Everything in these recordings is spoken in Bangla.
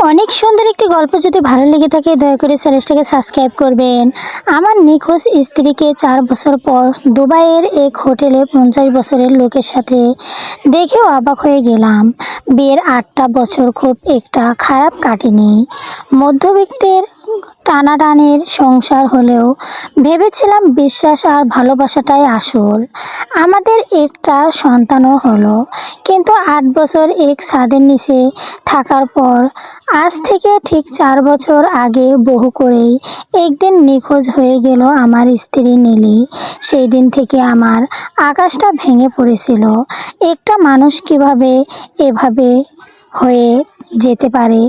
অনেক সুন্দর একটি গল্প যদি ভালো লেগে থাকে দয়া করে চ্যানেলটাকে সাবস্ক্রাইব করবেন। আমার নিখোঁজ স্ত্রীকে 4 বছর পর দুবাইয়ের এক হোটেলে 50 বছরের লোকের সাথে দেখেও অবাক হয়ে গেলাম। বিয়ের 8টা বছর খুব একটা খারাপ কাটেনি। মধ্যবিত্তের টানাটানির সংসার হলেও ভেবেছিলাম বিশ্বাস আর ভালোবাসাটাই আসল। আমাদের একটা সন্তানও হলো, কিন্তু 8 বছর এক ছাদের নিচে থাকার পর আজ থেকে ঠিক 4 বছর আগে বহু করেই একদিন নিখোঁজ হয়ে গেল আমার স্ত্রী নীলি। সেই দিন থেকে আমার আকাশটা ভেঙে পড়েছিল। একটা মানুষ কিভাবে এভাবে হয়ে যেতে পারে।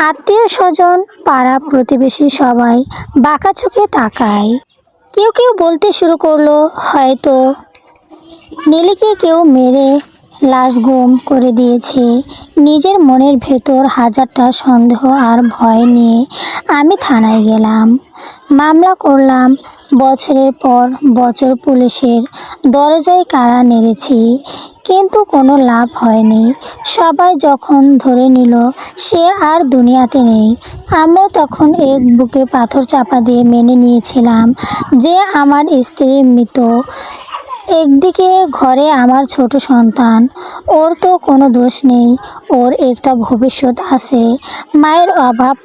আত্মীয় স্বজন পাড়া প্রতিবেশী সবাই বাঁকা চোখে তাকায়। কেউ কেউ বলতে শুরু করলো হয়তো নীলিকে কেউ মেরে লাশ গুম করে দিয়েছে। নিজের মনের ভেতর হাজারটা সন্দেহ আর ভয় নিয়ে আমি থানায় গেলাম, মামলা করলাম। বছরের পর বছর পুলিশের দরজায় কারা নেড়েছি, কিন্তু কোনো লাভ হয়নি। সবাই যখন ধরে নিল সে আর দুনিয়াতে নেই, আমিও তখন এক বুকে পাথর চাপা দিয়ে মেনে নিয়েছিলাম যে আমার স্ত্রীর মৃত। একদিকে ঘরে আমার ছোট সন্তান, ওর তো কোনো দোষ নেই, ওর একটা ভবিষ্যৎ আছে। মায়ের অভাব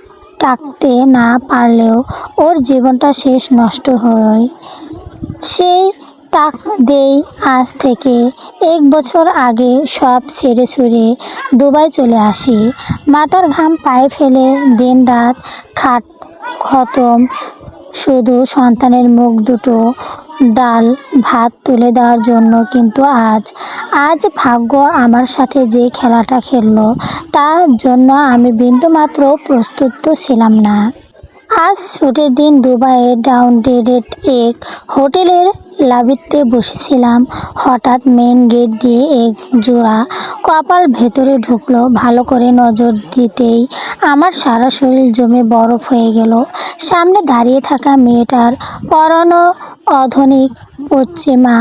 টাকতে না পারলেও ওর জীবনটা শেষ নষ্ট হয়। সেই তাক দেই। আজ থেকে 1 বছর আগে সব ছেড়ে ছুড়ে দুবাই চলে আসি। মাথার ঘাম পায়ে ফেলে দিন রাত খাট খতম শুধু সন্তানের মুখ দুটো ডাল ভাত তুলে দেওয়ার জন্য। কিন্তু আজ ভাগ্য আমার সাথে যে খেলাটা খেললো তার জন্য আমি বিন্দুমাত্র প্রস্তুত ছিলাম না। আজ ছুটির দিন দুবাইয়ের ডাউনটাউনের এক হোটেলের লবিতে বসেছিলাম। হঠাৎ মেন গেট দিয়ে এক জোড়া কপাল ভেতরে ঢুকলো। ভালো করে নজর দিতেই আমার সারা শরীর জমে বরফ হয়ে গেল। সামনে দাঁড়িয়ে থাকা মেয়েটার পরনো আধুনিক পশ্চিমা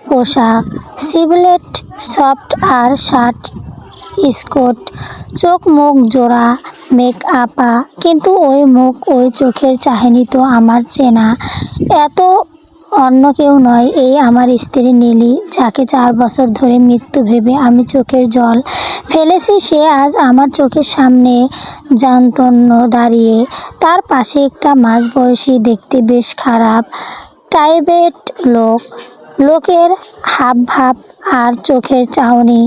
পোশাক, সিভলেট সফট আর শার্ট স্কোট, চোখ মুখ জোড়া মেকআপা, কিন্তু ওই মুখ ওই চোখের চাহনি তো আমার চেনা। এত অন্য কেউ নয়, এই আমার স্ত্রী নীলি, যাকে 4 বছর ধরে মৃত্যু ভেবে আমি চোখের জল ফেলেছি। সে আজ আমার চোখের সামনে যন্ত্রণ্য দাঁড়িয়ে। তার পাশে একটা মাঝবয়সী, দেখতে বেশ খারাপ টাইপের লোকের হাবভাব আর চোখের চাহনি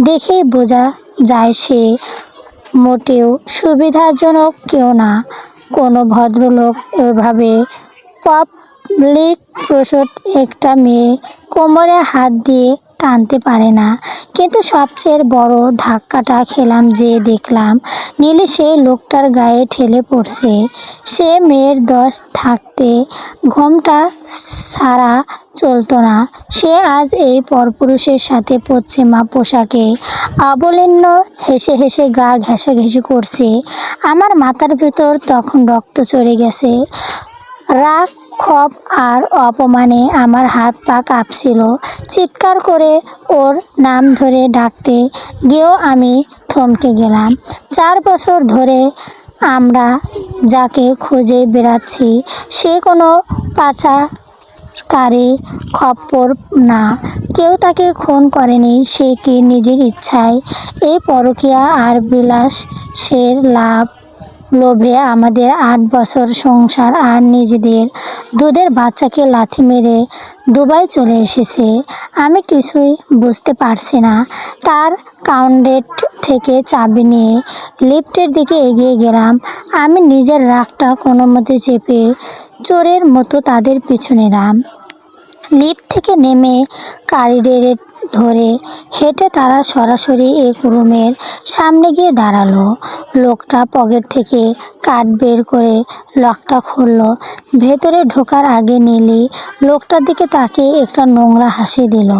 দেখেই বোঝা যায় সে মোটেও সুবিধাজনক কেউ না। কোনো ভদ্রলোক এভাবে পাবলিক প্রসট একটা মেয়ে কোমরে হাত দিয়ে টানতে পারে না। কিন্তু সবচেয়ে বড় ধাক্কাটা খেলাম যে দেখলাম নীলি সেই লোকটার গায়ে ঠেলে পড়ছে। সে মেয়ের দোষ থাকতে ঘোমটা ছাড়া চলতো না। সে আজ এই পরপুরুষের সাথে পশ্চিমা পোশাকে অবলীন্য হেসে হেসে গা ঘেঁষাঘেঁষি করছে। আমার মাথার ভেতর তখন রক্ত চড়ে গেছে। রাগ, ক্ষোভ আর অপমানে আমার হাত পা কাঁপছিল। চিৎকার করে ওর নাম ধরে ডাকতে গিয়েও আমি থমকে গেলাম। 4 বছর ধরে আমরা যাকে খুঁজে বেড়াচ্ছি সে কোনো পাচারকারী খপ্পর না। কেউ তাকে খুন করেনি। সে কি নিজের ইচ্ছায় এই পরকীয়া আর বিলাসের লোভে আমাদের 8 বছর সংসার আর নিজেদের দুধের বাচ্চাকে লাথি মেরে দুবাই চলে এসেছে। আমি কিছুই বুঝতে পারছি না। তার কাউন্টার থেকে চাবি নিয়ে লিফটের দিকে এগিয়ে গেলাম। আমি নিজের রাগটা কোনোমতে চেপে চোরের মতো তাদের পিছু নিলাম। লিফট থেকে নেমে করিডোরে ধরে হেঁটে তারা সরাসরি এক রুমের সামনে গিয়ে দাঁড়ালো। লোকটা পকেট থেকে কার্ড বের করে লকটা খুলল। ভেতরে ঢোকার আগে নীলি লোকটার দিকে তাকিয়ে একটা নোংরা হাসি দিল।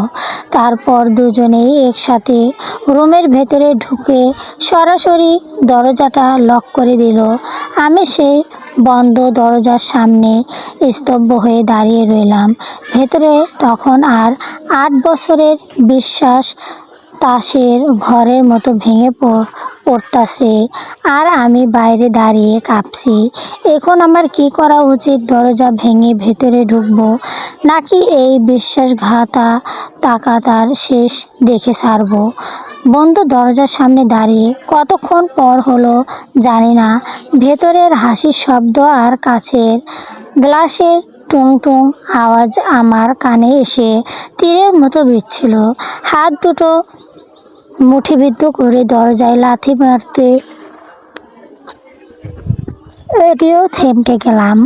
তারপর দুজনেই একসাথে রুমের ভেতরে ঢুকে সরাসরি দরজাটা লক করে দিল। আমি সেই বন্ধ দরজার সামনে স্তব্ধ হয়ে দাঁড়িয়ে রইলাম। ভেতরে তখন আর 8 বছরের বিশ্বাস তাসের ঘরের মতো ভেঙে পড়তাছে, আর আমি বাইরে দাঁড়িয়ে কাঁপছি। এখন আমার কি করা উচিত? দরজা ভেঙে ভেতরে ঢুকবো, নাকি এই বিশ্বাসঘাতকতার শেষ দেখে ছাড়বো? বন্ধ দরজার সামনে দাঁড়িয়ে কতক্ষণ পর হলো জানি না, ভেতরের হাসির শব্দ আর কাছের গ্লাসের টুং টুং আওয়াজ আমার কানে এসে তীরের মতো বিচ্ছিল। হাত দুটো মুঠিবিদ্ধ করে দরজায় লাথি মারতে এটিও থমকে গেলাম।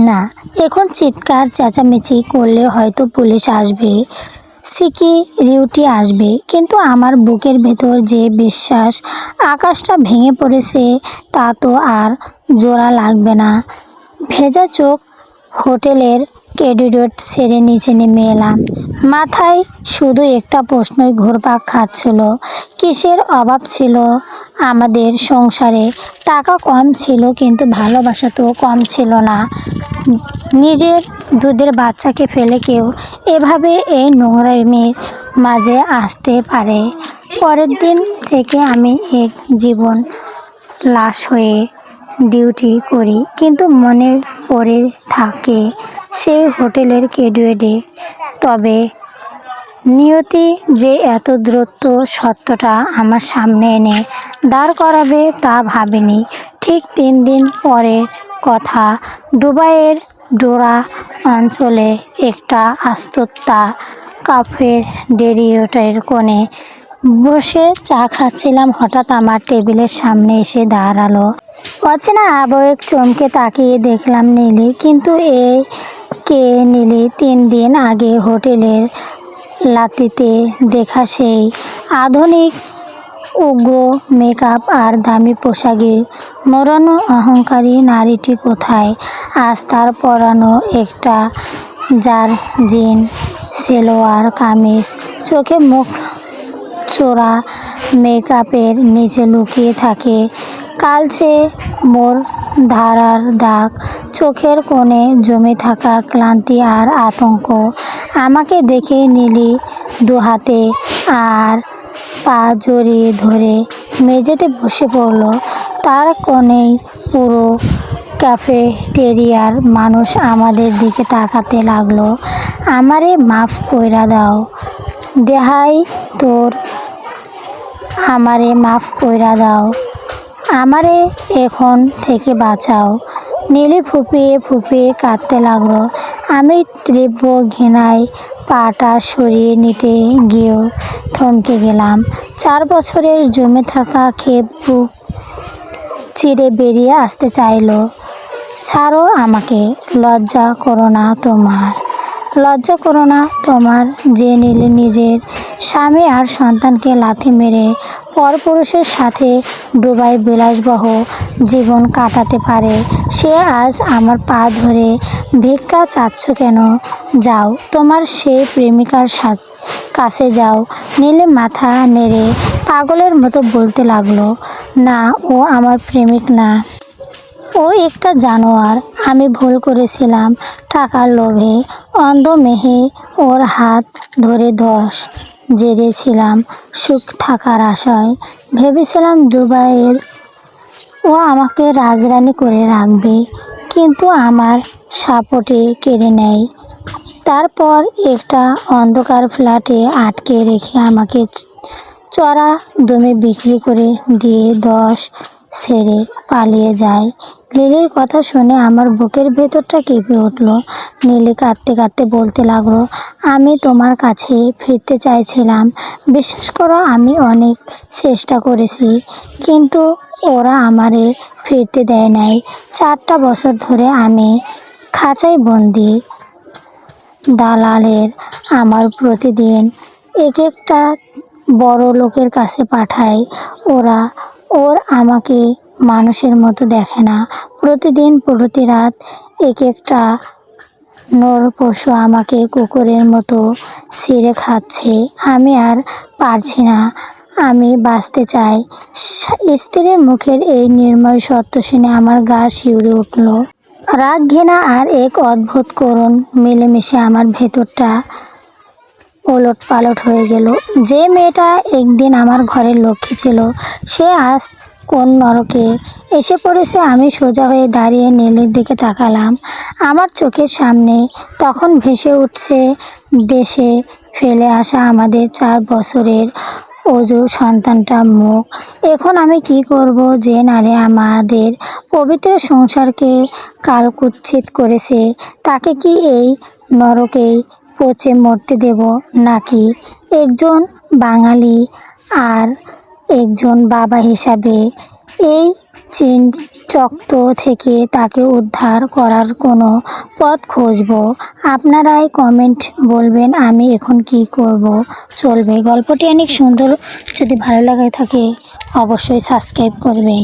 না, এখন চিৎকার চেঁচামেচি করলে হয়তো পুলিশ আসবে, সিকিউরিটি আসবে, কিন্তু আমার বুকের ভেতর যে বিশ্বাস আকাশটা ভেঙে পড়েছে তা তো আর জোড়া লাগবে না। ভেজা চোখ হোটেলের করিডোর ছেড়ে নিচে নেমে এলাম। মাথায় শুধু একটা প্রশ্নই ঘুরপাক খাচ্ছিল, কিসের অভাব ছিল আমাদের সংসারে? টাকা কম ছিল, কিন্তু ভালোবাসা তো কম ছিল না। নিজের দুধের বাচ্চাকে ফেলে কেউ এভাবে এই নোংরামির মাঝে আসতে পারে? পরের দিন থেকে আমি এক জীবন লাশ হয়ে ডিউটি করি, কিন্তু মনে পড়ে থাকে সেই হোটেলের করিডোরে। তবে নিয়তি যে এত দ্রুত সত্যটা আমার সামনে এনে দাঁড় করাবে তা ভাবিনি। ঠিক 3 দিন পরের কথা, দুবাইয়ের ডোরা অঞ্চলে একটা আস্ততা কাফের ডেরিওটের কোণে বসে চা খাচ্ছিলাম। হঠাৎ আমার টেবিলের সামনে এসে দাঁড়ালো অচেনা আবয়ব। চমকে তাকিয়ে দেখলাম নীলি। কিন্তু এ কে নীলি? 3 দিন আগে হোটেলের লাতিতে দেখা সেই আধুনিক উগ্র মেকআপ আর দামি পোশাকে মোড়ানো অহংকারী নারীটি কোথায়? আজ তার পরানো একটা জারজিন সেলোয়ার কামিজ, চোখে মুখ চোরা মেকআপের নিচে লুকিয়ে থাকে কালচে মোর ধারার দাগ, চোখের কোণে জমে থাকা ক্লান্তি আর আতঙ্ক। আমাকে দেখে নীলি দুহাতে আর পা জড়িয়ে ধরে মেঝেতে বসে পড়ল। তার কোণেই পুরো ক্যাফেটেরিয়ার মানুষ আমাদের দিকে তাকাতে লাগলো। আমারে মাফ কইরা দাও দেহাই তোর, আমারে মাফ কইরা দাও, আমারে এখন থেকে বাঁচাও। নীলি ফুঁপিয়ে ফুঁপিয়ে কাঁদতে লাগলো। আমি তীব্র ঘৃণায় পাটা সরিয়ে নিতে গিয়েও থমকে গেলাম। 4 বছরের জমে থাকা ক্ষোভ বুক চিরে বেরিয়ে আসতে চাইলো। ছাড়ো আমাকে, লজ্জা করো না তোমার? লজ্জা করো না তোমার যে নীলি নিজের স্বামী আর সন্তানকে লাথি মেরে পরপুরুষের সাথে ডুবাই বিলাসবহ জীবন কাটাতে পারে? সে আজ আমার পা ধরে ভিক্ষা চাচ্ছ কেন? যাও, তোমার সেই প্রেমিকার কাছে যাও। নীলি মাথা নেড়ে পাগলের মতো বলতে লাগলো, না, ও আমার প্রেমিক না। ও একটা জানোয়ার। আমি ভুল করেছিলাম টাকার লোভে, অন্ধ মেহে ওর হাত ধরে 10 জেড়েছিলাম সুখ থাকার আশায়। ভেবেছিলাম দুবাইয়ের ও আমাকে রাজরানী করে রাখবে, কিন্তু আমার সাপোর্টে কেড়ে নেয়। তারপর একটা অন্ধকার ফ্ল্যাটে আটকে রেখে আমাকে চড়া দামে বিক্রি করে দিয়ে 10 ছেড়ে পালিয়ে যায়। লিলির কথা শুনে আমার বুকের ভেতরটা কেঁপে উঠল। নীলি কাঁদতে কাঁদতে বলতে লাগলো, আমি তোমার কাছে ফিরতে চাইছিলাম। বিশ্বাস করো, আমি অনেক চেষ্টা করেছি, কিন্তু ওরা আমারে ফিরতে দেয় নাই। 4টা বছর ধরে আমি খাঁচায় বন্দি। দালালের আমার প্রতিদিন এক একটা বড় লোকের কাছে পাঠায়। ওর আমাকে মানুষের মতো দেখে না। প্রতিদিন প্রতি রাত এক একটা নরপশু আমাকে কুকুরের মতো ছিঁড়ে খাচ্ছে। আমি আর পারছি না, আমি বাঁচতে চাই। স্ত্রীর মুখের এই নির্ময় সত্য শুনে আমার গা শিউরে উঠল। রাগ, ঘৃণা আর এক অদ্ভুত করুণ মিলেমিশে আমার ভেতরটা ওলট পালট হয়ে গেল। যে মেয়েটা একদিন আমার ঘরের লক্ষ্মী ছিল, সে আজ কোন নরকে এসে পড়েছে। আমি সোজা হয়ে দাঁড়িয়ে নীলের দিকে তাকালাম। আমার চোখের সামনে তখন ভেসে উঠছে দেশে ফেলে আসা আমাদের 4 বছরের অজু সন্তানটা মুখ। এখন আমি কি করব? যে নারী আমাদের পবিত্র সংসারকে কালকুচ্ছিত করেছে, তাকে কি এই নরকেই পচে মরতে দেব, নাকি একজন বাঙালি আর একজন বাবা হিসাবে এই চীন চক্র থেকে তাকে উদ্ধার করার কোনো পথ খুঁজব? আপনারাই কমেন্ট বলবেন আমি এখন কি করব। চলবে। গল্পটি অনেক সুন্দর। যদি ভালো লাগে থাকে অবশ্যই সাবস্ক্রাইব করবেন।